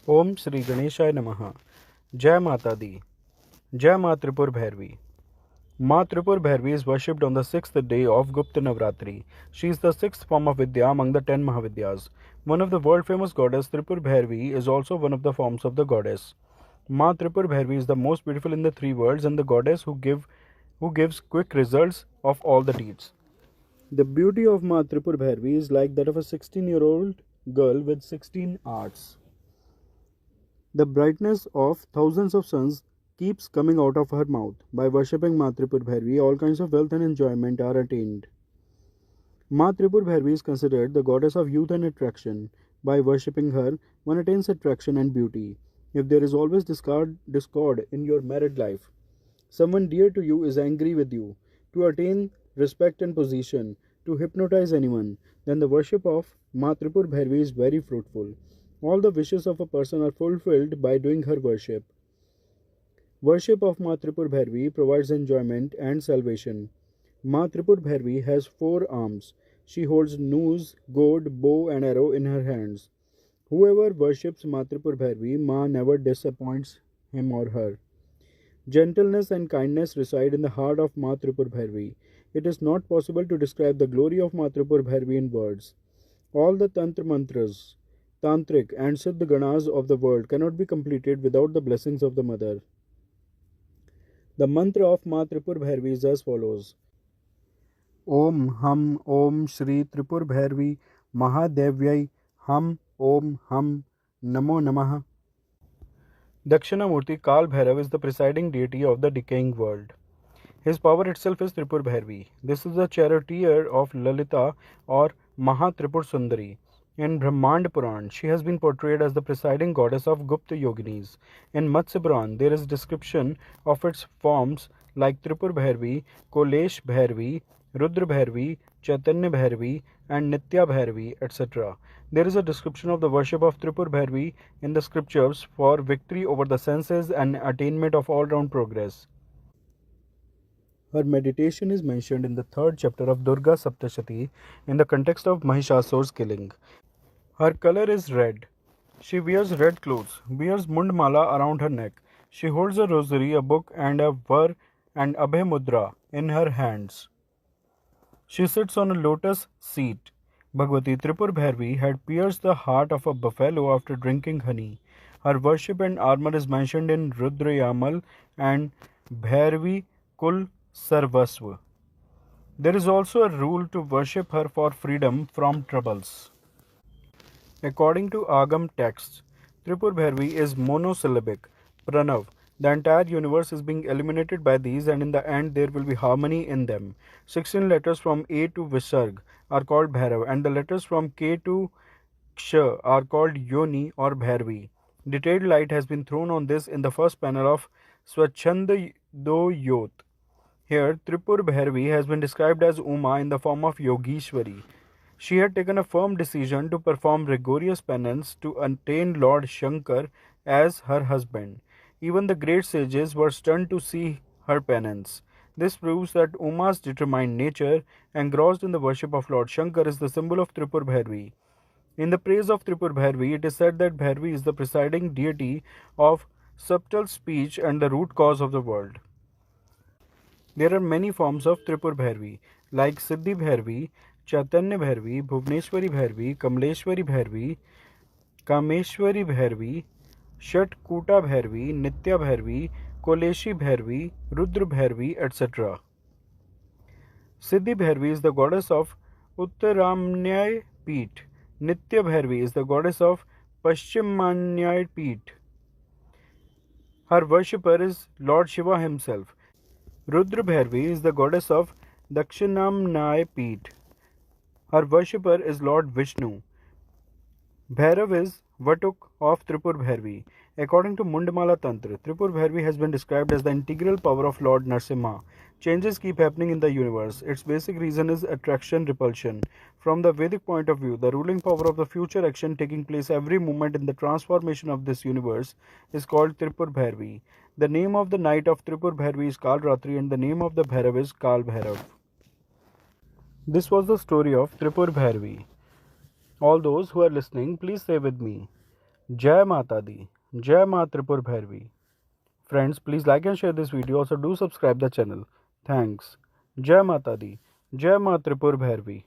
ओम श्री गणेशाय नमः। जय माता दी। जय माँ Tripura Bhairavi. Ma Tripur Bhairavi is worshipped on the sixth day of Gupta Navratri. She is the sixth form of Vidya among the 10 Mahavidyas. One of the world famous goddess Tripur Bhairavi is also one of the forms of the goddess. Ma Tripur Bhairavi is the most beautiful in the three worlds and the goddess who gives quick results of all the deeds. The beauty of Ma Tripur Bhairavi is like that of a 16-year-old girl with 16 arts. The brightness of thousands of suns keeps coming out of her mouth. By worshipping Ma Tripur Bhairavi, all kinds of wealth and enjoyment are attained. Ma Tripur Bhairavi is considered the goddess of youth and attraction. By worshipping her, one attains attraction and beauty. If there is always discord in your married life, someone dear to you is angry with you, to attain respect and position, to hypnotize anyone, then the worship of Ma Tripur Bhairavi is very fruitful. All the wishes of a person are fulfilled by doing her worship. Worship of Ma Tripur Bhairavi provides enjoyment and salvation. Ma Tripur Bhairavi has 4 arms. She holds noose, gourd, bow, and arrow in her hands. Whoever worships Ma Tripur Bhairavi, Ma never disappoints him or her. Gentleness and kindness reside in the heart of Ma Tripur Bhairavi. It is not possible to describe the glory of Ma Tripur Bhairavi in words. All the Tantra mantras, Tantric, and Siddha Ganas of the world cannot be completed without the blessings of the Mother. The mantra of Ma Tripur Bhairavi is as follows: Om Hum Om Shri Tripur Bhairavi Mahadevyai Hum Om Hum Namo Namah. Dakshinamurti Kal Bhairav is the presiding deity of the decaying world. His power itself is Tripur Bhairavi. This is the charioteer of Lalita or Maha Tripur Sundari. In Brahmand Puran, she has been portrayed as the presiding goddess of Gupta Yoginis. In Matsya Puran, there is description of its forms like Tripur Bhairavi, Kolesh Bhairavi, Rudra Bhairavi, Chaitanya Bhairavi, and Nitya Bhairavi, etc. There is a description of the worship of Tripur Bhairavi in the scriptures for victory over the senses and attainment of all-round progress. Her meditation is mentioned in the 3rd chapter of Durga Saptashati in the context of Mahishasura's killing. Her color is red. She wears red clothes, wears mundmala around her neck. She holds a rosary, a book, and a var and abhay mudra in her hands. She sits on a lotus seat. Bhagavati Tripur Bhairavi had pierced the heart of a buffalo after drinking honey. Her worship and armor is mentioned in Rudrayamal and Bhairavi Kul Sarvasva. There is also a rule to worship her for freedom from troubles. According to Agam texts, Tripur Bhairavi is monosyllabic, Pranav. The entire universe is being illuminated by these, and in the end there will be harmony in them. 16 letters from A to Visarg are called Bhairav, and the letters from K to Ksha are called Yoni or Bhairavi. Detailed light has been thrown on this in the first panel of Swachhanda Do Yot. Here, Tripur Bhairavi has been described as Uma in the form of Yogeshwari. She had taken a firm decision to perform rigorous penance to attain Lord Shankar as her husband. Even the great sages were stunned to see her penance. This proves that Uma's determined nature, engrossed in the worship of Lord Shankar, is the symbol of Tripur Bhairavi. In the praise of Tripur Bhairavi, it is said that Bhairavi is the presiding deity of subtle speech and the root cause of the world. There are many forms of Tripur Bhairavi, like Siddhi Bhairavi, Chaitanya Bhairavi, Bhuvneshwari Bhairavi, Kamleshwari Bhairavi, Kameshwari Bhairavi, Shatkuta Bhairavi, Nitya Bhairavi, Koleshi Bhairavi, Rudra Bhairavi, etc. Siddhi Bhairavi is the goddess of Uttaramanyay Peeth. Nitya Bhairavi is the goddess of Paschimanyay Peeth. Her worshipper is Lord Shiva himself. Rudra Bhairavi is the goddess of Dakshinamnay Peeth. Her worshipper is Lord Vishnu. Bhairav is Vatuk of Tripur Bhairavi. According to Mundmala Tantra, Tripur Bhairavi has been described as the integral power of Lord Narsimha. Changes keep happening in the universe. Its basic reason is attraction-repulsion. From the Vedic point of view, the ruling power of the future action taking place every moment in the transformation of this universe is called Tripur Bhairavi. The name of the night of Tripur Bhairavi is Kal Ratri and the name of the Bhairav is Kal Bhairav. This was the story of Tripur Bhairavi. All those who are listening, please say with me: Jai Mata Di, Jai Ma Tripur Bhairavi. Friends, please like and share this video. Also do subscribe the channel. Thanks. Jai Mata Di, Jai Ma Tripur Bhairavi.